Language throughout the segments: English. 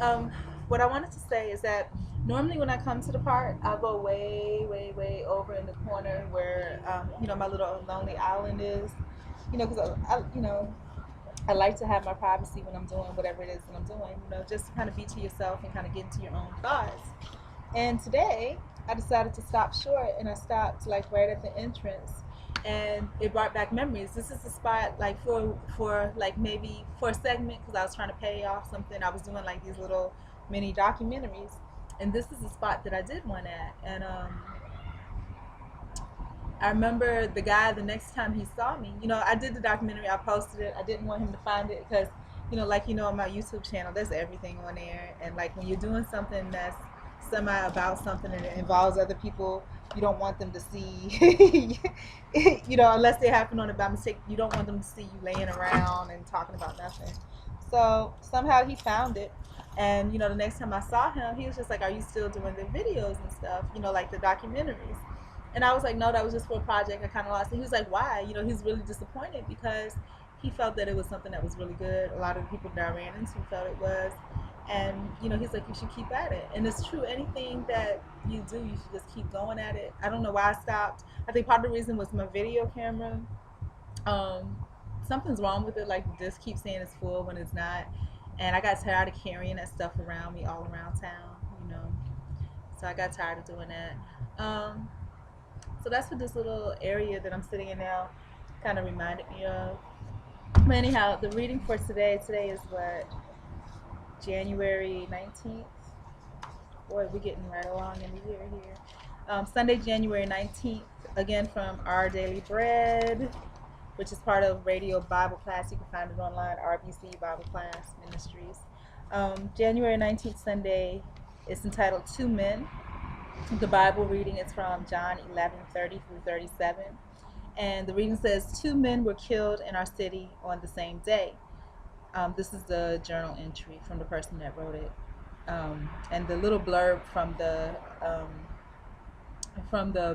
um, what I wanted to say is that normally when I come to the park, I'll go way, way, way over in the corner where, my little lonely island is. Because I like to have my privacy when I'm doing whatever it is that I'm doing. Just to kind of be to yourself and kind of get into your own thoughts. And today, I decided to stop short, and I stopped like right at the entrance, and it brought back memories. This is the spot like for like maybe for a segment because I was trying to pay off something. I was doing like these little mini documentaries, and this is the spot that I did one at. And I remember the guy the next time he saw me. I did the documentary. I posted it. I didn't want him to find it because on my YouTube channel, there's everything on there. And like when you're doing something that's semi about something and it involves other people, you don't want them to see, unless they happen on it by mistake. You don't want them to see you laying around and talking about nothing. So somehow he found it. And the next time I saw him, he was just like, "Are you still doing the videos and stuff? Like the documentaries?" And I was like, "No, that was just for a project. I kind of lost it." He was like, "Why?" He's really disappointed because he felt that it was something that was really good. A lot of the people that I ran into felt it was. And, he's like, "You should keep at it." And it's true. Anything that you do, you should just keep going at it. I don't know why I stopped. I think part of the reason was my video camera. Um, Something's wrong with it. Like, this keeps saying it's full when it's not. And I got tired of carrying that stuff around me all around town, you know. So I got tired of doing that. So that's what this little area that I'm sitting in now kind of reminded me of. But anyhow, the reading for today is what, January 19th? Boy, we're getting right along in the year here. Sunday, January 19th, again from Our Daily Bread, which is part of Radio Bible Class. You can find it online, RBC Bible Class Ministries. January 19th, Sunday, is entitled Two Men. The Bible reading is from John 11:30 through 37. And the reading says, "Two men were killed in our city on the same day." This is the journal entry from the person that wrote it. And the little blurb from the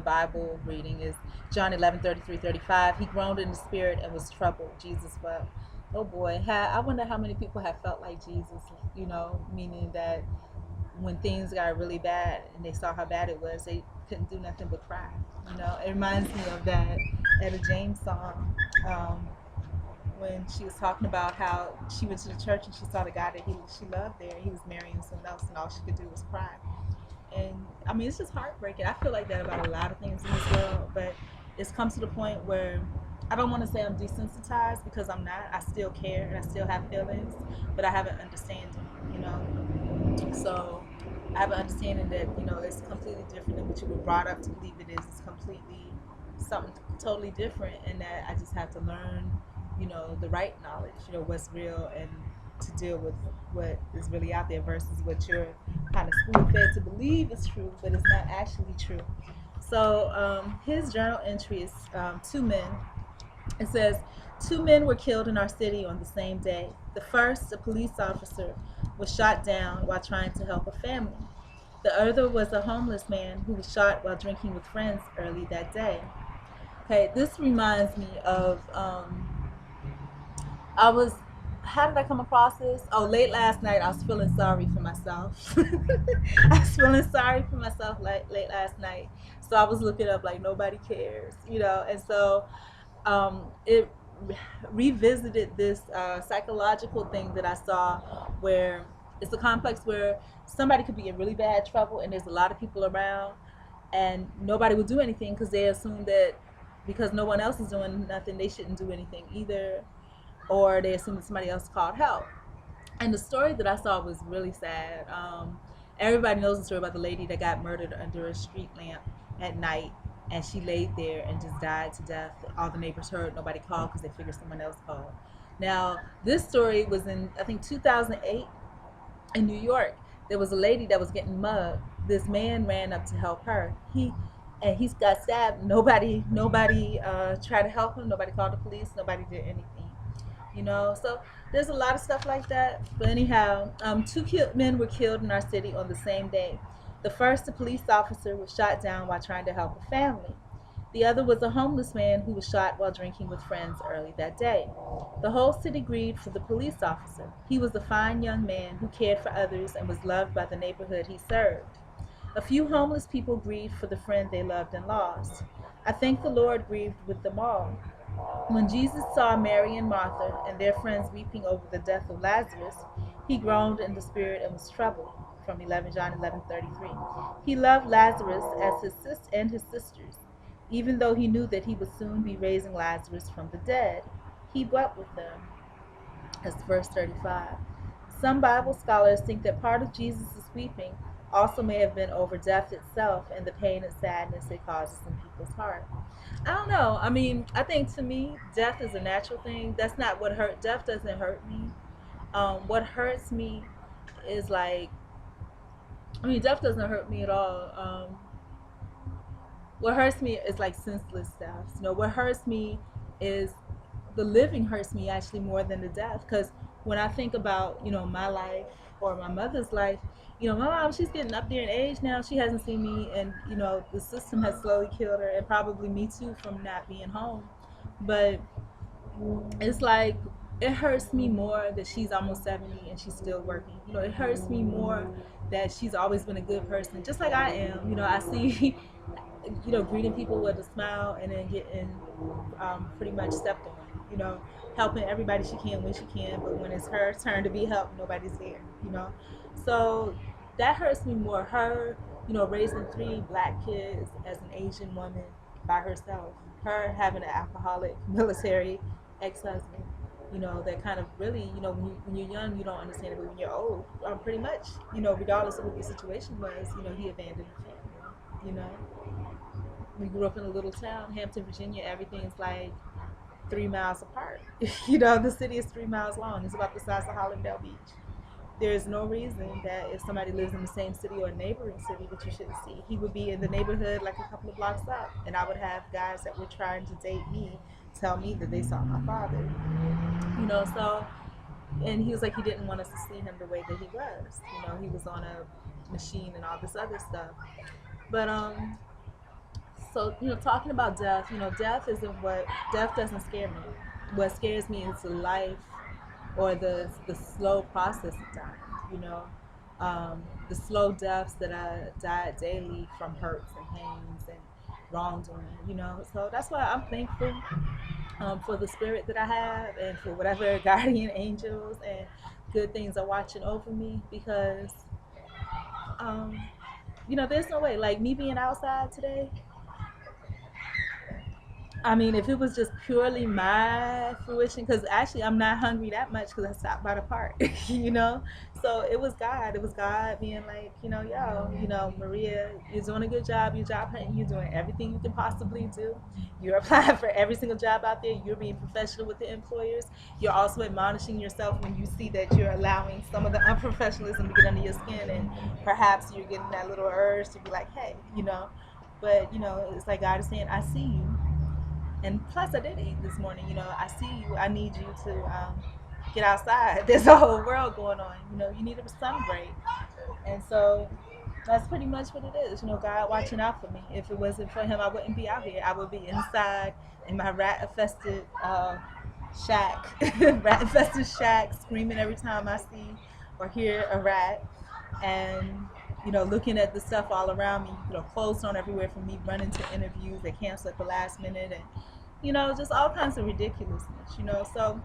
Bible reading is John 11:33-35. "He groaned in the spirit and was troubled. Jesus wept." Oh boy, I wonder how many people have felt like Jesus, meaning that when things got really bad and they saw how bad it was, they couldn't do nothing but cry. It reminds me of that Etta James song, when she was talking about how she went to the church and she saw the guy that she loved there. He was marrying someone else, and all she could do was cry. And I mean, it's just heartbreaking. I feel like that about a lot of things in this world, but it's come to the point where I don't want to say I'm desensitized because I'm not. I still care and I still have feelings, but I have an understanding. So I have an understanding that it's completely different than what you were brought up to believe it is. It's completely something totally different, and that I just have to learn, the right knowledge, what's real, and to deal with what is really out there versus what you're kind of spoon fed to believe is true, but it's not actually true. So his journal entry is two men. It says, "Two men were killed in our city on the same day. The first, a police officer, was shot down while trying to help a family. The other was a homeless man who was shot while drinking with friends early that day." Okay, this reminds me of, I was, how did I come across this? Oh, late last night I was feeling sorry for myself. I was feeling sorry for myself late last night. So I was looking up like nobody cares, and so it revisited this psychological thing that I saw, where it's a complex where somebody could be in really bad trouble and there's a lot of people around and nobody will do anything because they assume that because no one else is doing nothing, they shouldn't do anything either, or they assume that somebody else called help. And the story that I saw was really sad. Everybody knows the story about the lady that got murdered under a street lamp at night, and she laid there and just died to death. All the neighbors heard, nobody called because they figured someone else called. Now, this story was in, I think, 2008 in New York. There was a lady that was getting mugged. This man ran up to help her. He's got stabbed. Nobody tried to help him. Nobody called the police. Nobody did anything. So there's a lot of stuff like that. But anyhow, men were killed in our city on the same day. The first, a police officer, was shot down while trying to help a family. The other was a homeless man who was shot while drinking with friends early that day. The whole city grieved for the police officer. He was a fine young man who cared for others and was loved by the neighborhood he served. A few homeless people grieved for the friend they loved and lost. I think the Lord grieved with them all. When Jesus saw Mary and Martha and their friends weeping over the death of Lazarus, he groaned in the spirit and was troubled. From 11 John 11:33. He loved Lazarus as his sisters, even though he knew that he would soon be raising Lazarus from the dead. He wept with them. That's verse 35. Some Bible scholars think that part of Jesus' weeping also may have been over death itself and the pain and sadness it causes in people's heart. I don't know. I mean, I think to me, death is a natural thing. That's not what hurt. Death doesn't hurt me. What hurts me is like, I mean, death doesn't hurt me at all. What hurts me is like senseless deaths. What hurts me is the living hurts me actually more than the death. Because when I think about, my life or my mother's life, my mom, she's getting up there in age now. She hasn't seen me, and the system has slowly killed her, and probably me too from not being home. But it's like it hurts me more that she's almost 70 and she's still working. It hurts me more that she's always been a good person, just like I am. I see, greeting people with a smile and then getting pretty much stepped on. Helping everybody she can when she can, but when it's her turn to be helped, nobody's there. So that hurts me more. Her, raising 3 black kids as an Asian woman by herself. Her having an alcoholic military ex-husband. That kind of really, when you're young, you don't understand it, but when you're old, pretty much, regardless of what the situation was, he abandoned the family. We grew up in a little town, Hampton, Virginia. Everything's like 3 miles apart. The city is 3 miles long. It's about the size of Hollandale Beach. There's no reason that if somebody lives in the same city or a neighboring city that you shouldn't see. He would be in the neighborhood like a couple of blocks up, and I would have guys that were trying to date me tell me that they saw my father. So, and he was like, he didn't want us to see him the way that he was. He was on a machine and all this other stuff. But so, talking about death, death doesn't scare me. What scares me is the life or the slow process of dying, the slow deaths that I died daily from hurts and pains and wrongdoing, So that's why I'm thankful for the spirit that I have and for whatever guardian angels and good things are watching over me, because, there's no way, like me being outside today, I mean, if it was just purely my fruition, because actually I'm not hungry that much because I stopped by the park, So it was God. It was God being like, Maria, you're doing a good job. You're job hunting. You're doing everything you can possibly do. You're applying for every single job out there. You're being professional with the employers. You're also admonishing yourself when you see that you're allowing some of the unprofessionalism to get under your skin, and perhaps you're getting that little urge to be like, hey, But, it's like God is saying, I see you. And plus, I did eat this morning. I see you. I need you to get outside. There's a whole world going on. You need a sun break. And so that's pretty much what it is. God watching out for me. If it wasn't for him, I wouldn't be out here. I would be inside in my rat-infested shack. Rat-infested shack, screaming every time I see or hear a rat. And looking at the stuff all around me, clothes thrown everywhere from me running to interviews that cancel at the last minute, and just all kinds of ridiculousness, So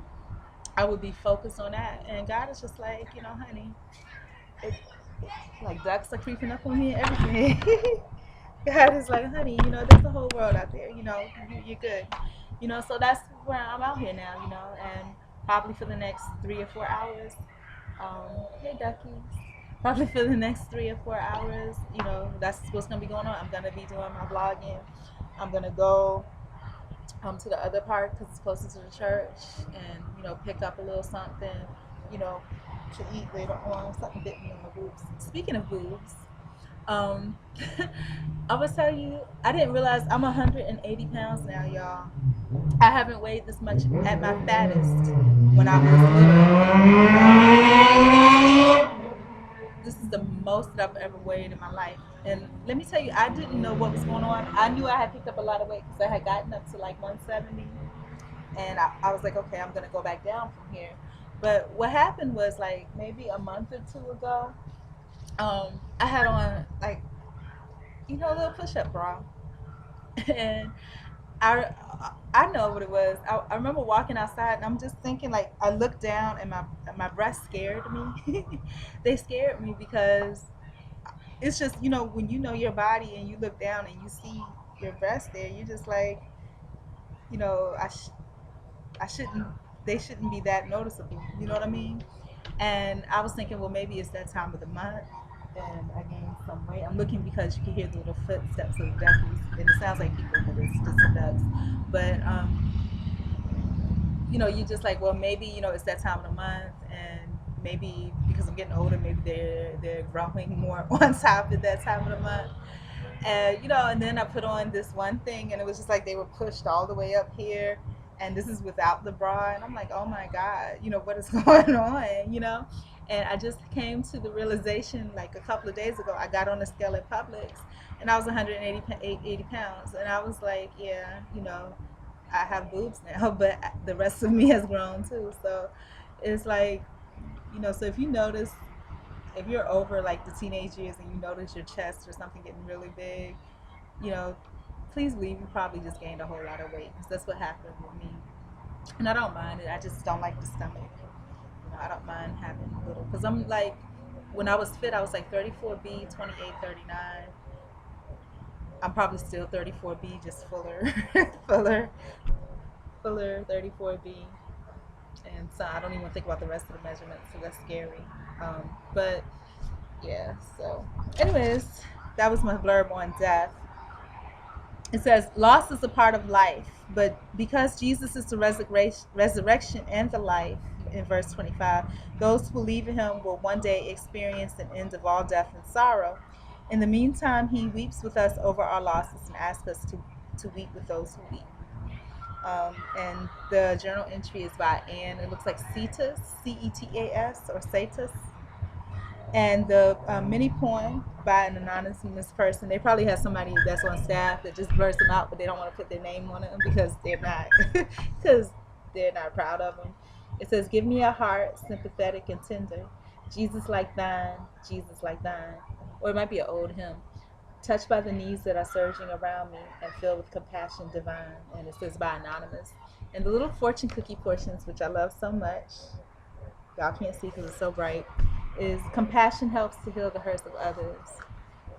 I would be focused on that, and God is just like, honey, it's like ducks are creeping up on me and everything. God is like, honey, there's a whole world out there, you're good, So that's where I'm out here now, and probably for the next 3 or 4 hours. Hey, duckies. Probably for the next 3 or 4 hours, that's what's going to be going on. I'm going to be doing my vlogging. I'm going to go to the other park because it's closer to the church, and, pick up a little something, to eat later on, something bit me on my boobs. Speaking of boobs, I was tell you, I didn't realize I'm 180 pounds now, y'all. I haven't weighed this much at my fattest when I was little. this is the most that I've ever weighed in my life. And let me tell you, I didn't know what was going on. I knew I had picked up a lot of weight because I had gotten up to like 170, and I was like, okay, I'm gonna go back down from here. But what happened was like maybe a month or two ago, I had on like a little push-up bra, and I I know what it was. I remember walking outside and I'm just thinking like I looked down and my breasts scared me. They scared me because it's just when you know your body and you look down and you see your breasts there, you're just like you know I sh- I shouldn't they shouldn't be that noticeable. You know what I mean? And I was thinking, well, maybe it's that time of the month, and I gained some weight. I'm looking because you can hear the little footsteps of the duckies, and it sounds like people, but it's just the ducks. But you're just like, well, maybe it's that time of the month, and maybe because I'm getting older, maybe they're growing more on top at that time of the month. And and then I put on this one thing, and it was just like they were pushed all the way up here, and this is without the bra, and I'm like, oh my god, what is going on? And I just came to the realization like a couple of days ago. I got on the scale at Publix, and I was 180 80 pounds, and I was like, yeah, I have boobs now, but the rest of me has grown too. So it's like, so if you notice, if you're over like the teenage years and you notice your chest or something getting really big, you know, please believe you probably just gained a whole lot of weight because that's what happened with me. And I don't mind it. I just don't like the stomach. I don't mind having a little because I'm like, when I was fit, I was like 34B, 28, 39. I'm probably still 34B, just fuller, fuller, fuller 34B. And so I don't even think about the rest of the measurements, so that's scary. But yeah, so anyways, that was my blurb on death. It says loss is a part of life, but because Jesus is the resurrection and the life, in verse 25, those who believe in him will one day experience an end of all death and sorrow. In the meantime, he weeps with us over our losses and asks us to weep with those who weep. And the journal entry is by Anne. It looks like Cetus, Cetas, or Cetus. And the mini poem by an anonymous person. They probably have somebody that's on staff that just blurs them out, but they don't want to put their name on it because they're not because they're not proud of them. It says, "Give me a heart sympathetic and tender, Jesus like thine, Jesus like thine." Or it might be an old hymn. Touched by the needs that are surging around me and filled with compassion divine. And it says by anonymous. And the little fortune cookie portions, which I love so much, y'all can't see because it's so bright, is compassion helps to heal the hurts of others.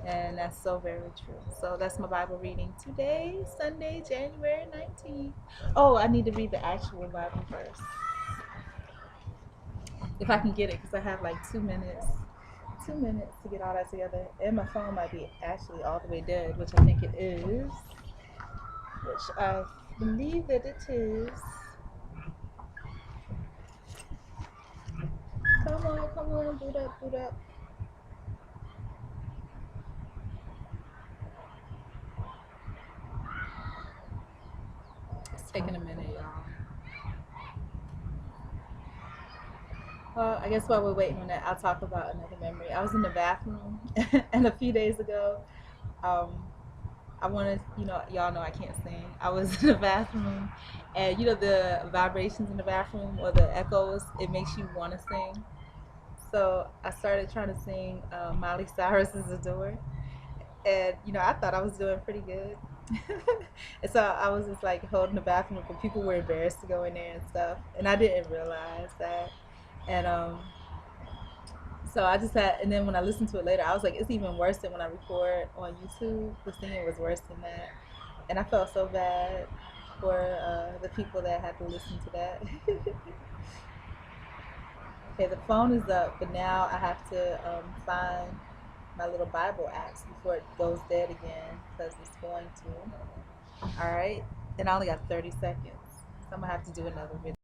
And that's so very true. So that's my Bible reading today, Sunday, January 19th. Oh, I need to read the actual Bible verse. If I can get it, because I have like 2 minutes. 2 minutes to get all that together. And my phone might be actually all the way dead, which I think it is. Which I believe that it is. Come on, boot up, boot up. It's taking a minute, y'all. Well, I guess while we're waiting on that, I'll talk about another memory. I was in the bathroom, and a few days ago, um, I wanted, y'all know I can't sing. I was in the bathroom, and the vibrations in the bathroom or the echoes, it makes you want to sing. So I started trying to sing Miley Cyrus's "Adore," and I thought I was doing pretty good. And so I was just like holding the bathroom, but people were embarrassed to go in there and stuff, and I didn't realize that. And so I just had, and then when I listened to it later, I was like, it's even worse than when I record on YouTube. The singing was worse than that, and I felt so bad for the people that had to listen to that. Okay, the phone is up, but now I have to find my little Bible apps before it goes dead again because it's going to. All right, and I only got 30 seconds, so I'm gonna have to do another video.